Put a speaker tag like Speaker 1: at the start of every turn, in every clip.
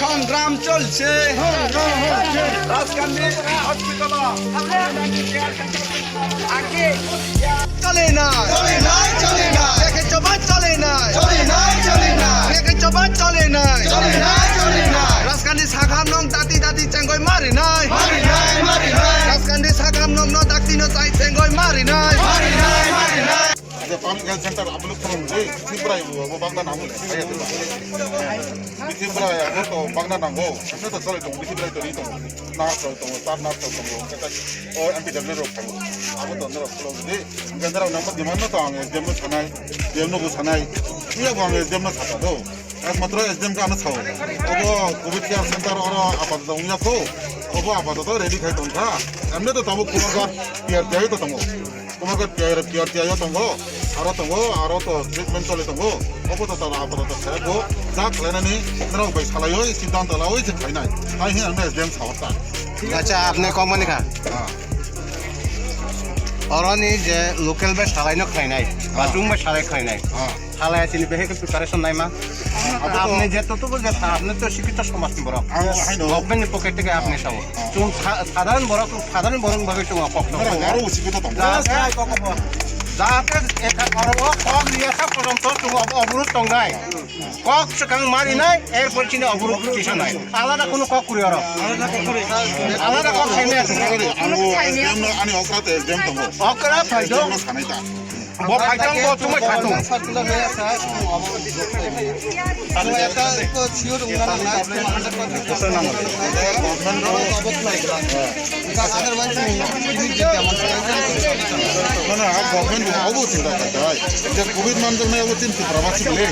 Speaker 1: সংগ্রাম চলছে রাজকান্দি হসপিটাল আগে চলে না দেখে চবা চলে না দেখে চবা চলে না রাজকান্দি সাখাম নং দাতি দাতি চেঙ্গই মারি নাই রাজকান্দি সাখাম নং ন দাতি ন চাই চেঙ্গই মারি নাই
Speaker 2: Paling center ablu kurang deh, sibra ibu, bangga namu, saya tu. Sibra ya, aku bangga namu, saya tu soal itu, sibra itu itu, nak soal itu, tar nak soal itu, kita oh MPW rok kamu, aku tu orang kurang deh, center nama di mana tu angin, jemnu sanai, jemnu bu sanai, dia angin jemnu satu tu, matra SDM kan tahu, obo COVID care center orang apa tu umnya tu, obo apa tu ready kai tu था, हमने तो तब Kumar PR जाए तो तमो, Kumar PR जाए तो तमो आरो तो ट्रिटमेंट चले तंगो अबो तो तारा आपो तो सेगो जा खलेनानि नराव बाय सालायो सिद्धांत लावै जे खाइनाय आइ हे हमने एसडीएम सावता
Speaker 3: अच्छा आपने कमनि खा अरनि जे लोकल बे सालायनो खाइनाय बाथरूम में सालाय खाइनाय सालाय सिनि बेहे के प्रिपारेशन नाय मा आपने जे तो जे आपने तो शिक्षित समाज नि बरक गवर्नमेंट पकेट के आपने साव तुम साधारण बरक भाबे तुम पक्ष
Speaker 2: आरो शिक्षित तंगो
Speaker 3: जाहाथे কক রিয়াসা পর্যন্ত অবরোধ টংনাই কক সেখান মারি নাই এরপর চিনি অবরোধ কিছু নাই আলাদা কোনো কক করি আর আলাদা কক খাইনে আছে
Speaker 2: আনি অকরাতে এসডিএম তঙ্গো
Speaker 3: অকরা ফাইদো
Speaker 2: সানাইতা
Speaker 3: বো ফাইদং বো তুমি খাতো
Speaker 4: সার্কুলার হয়ে আছে আমি এটা তো সিওর উনানা না 100% নাম গভর্নমেন্ট অবস্থায় আদারওয়াইজ ইমিডিয়েট ডেমনস্ট্রেশন
Speaker 2: মানে গভর্নমেন্ট আবো চিন্তা করতে যে কোভিড মানজনে আবো চিন্তা প্রবাসী বলে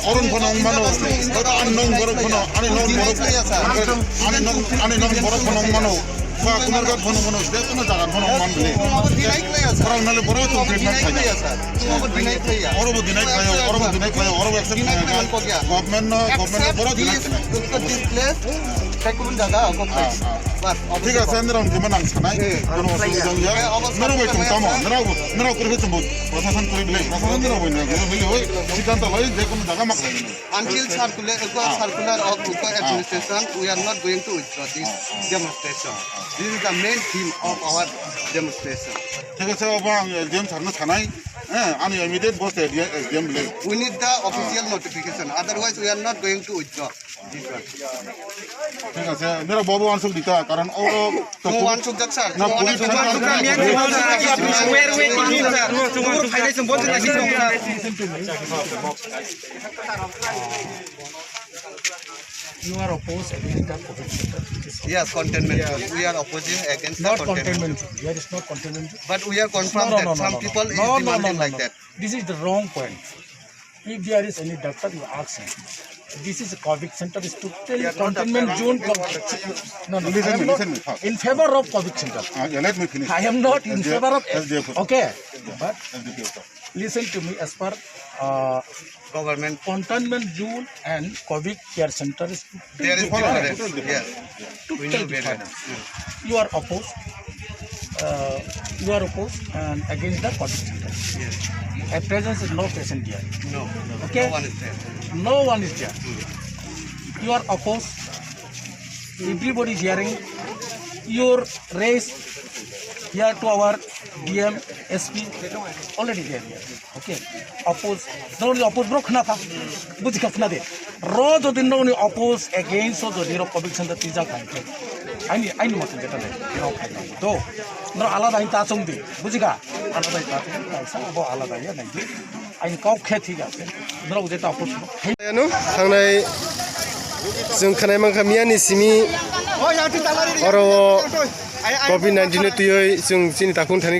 Speaker 2: অরুণ ফোন মানো আনি নং বড় ফোন আনি নং বড় ফোন মানো বা কুমারঘাট ফোন মানো যে কোনো জায়গা ফোন মানলে ওরা নালে বড় তো ট্রিটমেন্ট খাই অরব দিনাই খায় অরব অ্যাকসেপ্ট গভর্নমেন্ট বড় দিনাই
Speaker 4: কোন জায়গা
Speaker 2: ঠিক আছে আমরা যেমন আং সানাই কোনো অসুবিধা নেই নরো বই তুমি তামো নরো করে তুমি প্রশাসন করে দিলে প্রশাসন নরো বই না বলি ওই সিদ্ধান্ত লই যে কোনো জায়গা মাক লাগে
Speaker 4: until circular of Upa administration we are not going to withdraw this demonstration this is the main theme of our demonstration
Speaker 2: ঠিক আছে বাবা এসডিএম সামনে সানাই হ্যাঁ আমি ইমিডিয়েট বসে এসডিএম লে
Speaker 4: we need the official notification otherwise we are not going to withdraw this one
Speaker 2: ঠিক আছে মেরা বাবু আনসুক দিতা কারণ ও তো
Speaker 4: Wansuk jak sir
Speaker 2: না police
Speaker 5: You are opposed against the COVID center.
Speaker 4: yes containment we are opposing against
Speaker 5: Not
Speaker 4: the
Speaker 5: containment zone. There is no containment zone.
Speaker 4: but we are confirmed that some people is demanding like that
Speaker 5: This is the wrong point. If there is any doctor, you ask him. This is a COVID center. Is totally containment zone. No, I am not in favor of COVID center.
Speaker 2: let me finish
Speaker 5: I am not in favor of.
Speaker 2: SDF.
Speaker 5: Okay, but listen to me. As per
Speaker 4: government
Speaker 5: containment zone and COVID care center is
Speaker 4: there is
Speaker 5: totally
Speaker 4: difference yes we know
Speaker 5: totally
Speaker 4: better
Speaker 5: different. You are opposed. You are opposed and against the COVID center.
Speaker 4: yes
Speaker 5: At present, is no patient here.
Speaker 4: no
Speaker 5: Okay.
Speaker 4: no one is there
Speaker 5: No one is there. You are opposed. Everybody is hearing your race here to our DM, SP, already there. Okay. Oppose. Not only oppose, bro, khna tha. Bujh khna de. Ro do din no only oppose against so do diro COVID center tiza kanke. I know matan jeta le. To. No alada hin ta chung de. Bujhiga. Alada hin ta chung. Kaisa abo alada ya nai. Ain kau khe thik ase. No jeta oppose.
Speaker 6: नो थांनाय जों खानाय मांखा मियानि सिमी और कोविड-19 तुयै जों सिनि ताकुन थानि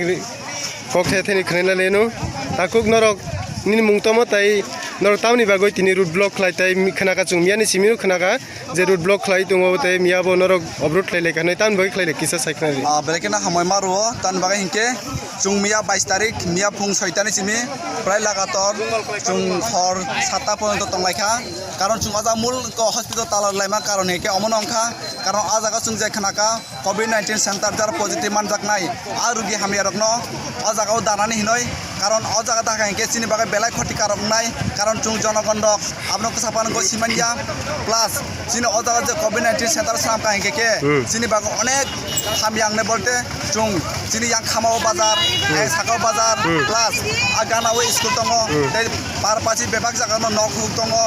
Speaker 6: कक थानि खनाय लेनो ताकुक नरक नि मुंतम ताइ नरक तावनि बागै तिनि रुट ब्लक खलायताय खनाका जों मियानि सिमी खनाका जे रुट ब्लक खलाय दङ ताइ मियाबो नरक अबरुट खलाय खानाय तान बागै खलाय किसा सायखनाय
Speaker 1: बेलेकेना हामय मारो तान बागै हिंके जों मिया 22 तारिख मिया फुं 6 तानि सिमी प्राय लागातर जों हर 7टा पर्यन्त तंलायखा कारण जों आजा मूल हस्पिटाल तालार लायमा कारण हेके अमन अंखा कारण आजागा जों जे खनाका कोविड-19 सेंटर जार पॉजिटिव मानजाकनाय आ रुगि हामियारकनो आजागाव दानानै हिनय karon o jaga ta hingke chini bagai belai khoti karok nai karon chung jonogon rok abno kesapan go simanya plus chini o jaga je COVID-19 center sam ka hingke ke chini bago onek hamyang ne bolte chung chini yang khamao bazar sakao bazar plus agana we school tongo tei parpachi bebak jaga no nok huk tongo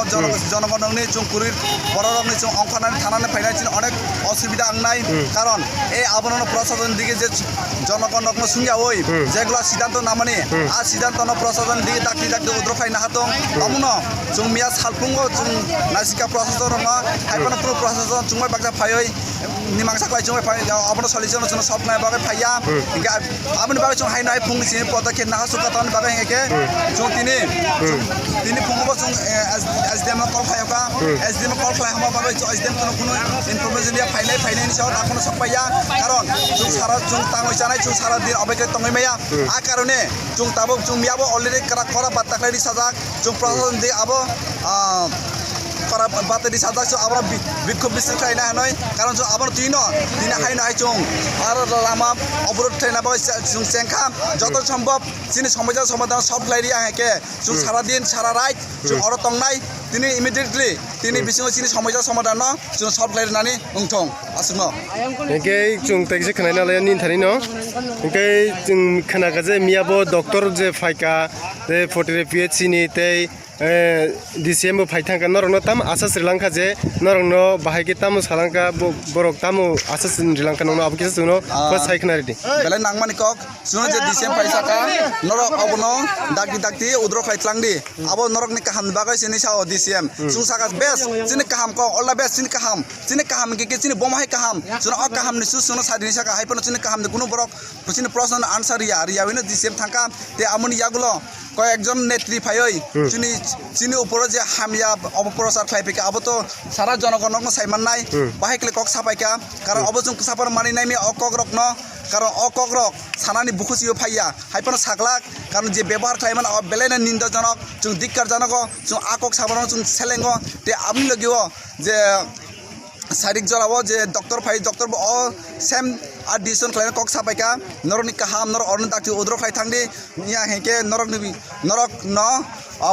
Speaker 1: jonogon ni chung kurir borok ni chung ongkhana thanane phainai chini onek অসুবিধা নাই কারণ এই আবরণ প্রশাসন দিকে যে জনগণ রকম সুঙ্গা ওই যেগুলা সিদ্ধান্ত না মানে আর সিদ্ধান্ত ন প্রশাসন দিকে ডাকি ডাকি উদ্রফাই না হাতং অমন जों मिया सालफुंगो जों नासिका प्रशासन रङ हाइपन प्रो प्रशासन जुंबाय बागजा फायै निमांसा खाय जुंबाय फाय आबन सलिसन जों सब नाय बागै फाया इनका आबन बागै जों हाय नाय फुंग सिन पदके ना सुकातन बागै हेके जों तिनी फुंगबो जों एसडीएम कल फायका एसडीएम कल फाय हम बागै एसडीएम कोनो इनफरमेशन या फायनायनि सायाव दाखोनो सकपाया कारण जों सारा जों तांगै जानाय जों सारा दिन अबेके तंगै माया आ कारणे जों ताबो जों मियाबो अलरेडी करा बातखलायनि साजाक जों प्रशासन दि आबो para bateri sadak so abra bikhop bisir khaina hanoi karon so abra tino dina haina hai chung ar lama obrot thaina ba chung sengkha joto সম্ভব chini সমস্যা সমাধান সব লাইরি আকে chung sara din sara right chung oro tongnai tini immediately tini bisingo chini সমস্যা সমাধান no chung সব Lairi nani ungthong asmo
Speaker 6: engke chung taisi khnai na lai nin thani no engke chung khana ga je miabo doctor je phaika te photire phc ni te DCM फाइथांका नरंनो ताम आसा श्रीलंका जे नरंनो बाहायके ताम सालांका बरक ताम आसा श्रीलंका नंनो अब किस सुनो बस साइखना रेडी
Speaker 1: बेले नांगमानि कक सुनो जे DCM फाइसाका नरक अबनो दागि उद्र खाइतलांदि अब नरक नि काहाम बागै सिनि साओ DCM सुसाका बेस सिनि काहाम को अल्ला बेस सिनि काहाम के सिनि बमाहाय काहाम सुनो अ काहाम नि सुनो सादिनि साका हाइपनो सिनि काहाम कुनो बरक सिनि प्रश्न आन्सार या विनो DCM थांका ते आमनि यागुलो কয়েকজন নেত্রী ফাই চিনি উপরে যে হামিয়া অপপ্রচার খাইপিকা আবো তো সারা জনগণক সাইমান নাই বাহাইকলে কক সাপাইকা কারণ অবজং সাপার মানি নাই অকক রক ন কারণ অকক রক সানানি বুখুসিও ফাইয়া হাইপন সাকলাক কারণ যে ব্যবহার খাইমান বেলেনে নিন্দজনক जों ধিক্কারজনক जों আকক সাবানো जों সেলেঙ্গ তে আমি লগিও যে सारिक जराबो जे डॉक्टर फाइ डॉक्टर अ सेम आ डिसिजन खालायना कक सापायका नरकनि काहाम नरक अरन दाखि उद्र खाय थांदि निया हेके नरक न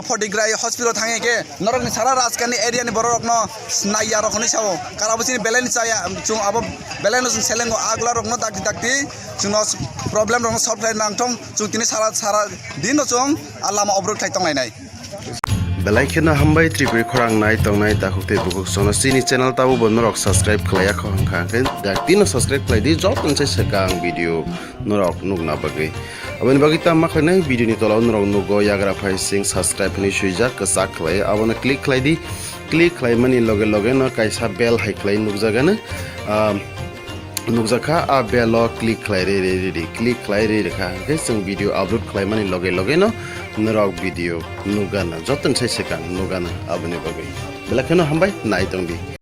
Speaker 1: फटिग्राय हॉस्पिटल थांगे के नरकनि सारा राजकानि एरियानि बरक न नाया रखनि साव काराबसिनि बेलेनि चाया जों अब बेलेनो जों सेलेंगो आगला रक न दाखि जों प्रॉब्लम रक सॉल्व खाय नांथं जों तिनि सारा दिन जों लामा अवरोध खाय तंलायनाय
Speaker 7: बेलाइखिना हामबाय त्रिपुरी खरां नाय तंनाय दाखुते बुकुक सोना सिनि चैनल ताबो बनरक सब्सक्राइब खलाया खंखा के दातिनो सब्सक्राइब खलायदि जब तनसे सकां भिडियो नरक नुगना बगै अबन बगै ता माखने भिडियो नि तलाव नरक नुगो याग्रा फाइ सिंग सब्सक्राइब नि सुइजा कसा खलाय अबन क्लिक खलायदि क्लिक खलायमानि लगे लगे न कायसा बेल हाइ खलाय नुगजागानो नुगजाखा आ बेल क्लिक खलाय रे क्लिक खलाय रे रेखा के जों भिडियो अपलोड खलायमानि लगे लगे न नरक भिडियो नुगाना जतन से सेकां नुगाना अबने बगै बेलाखनो हामबाय नाय तंदि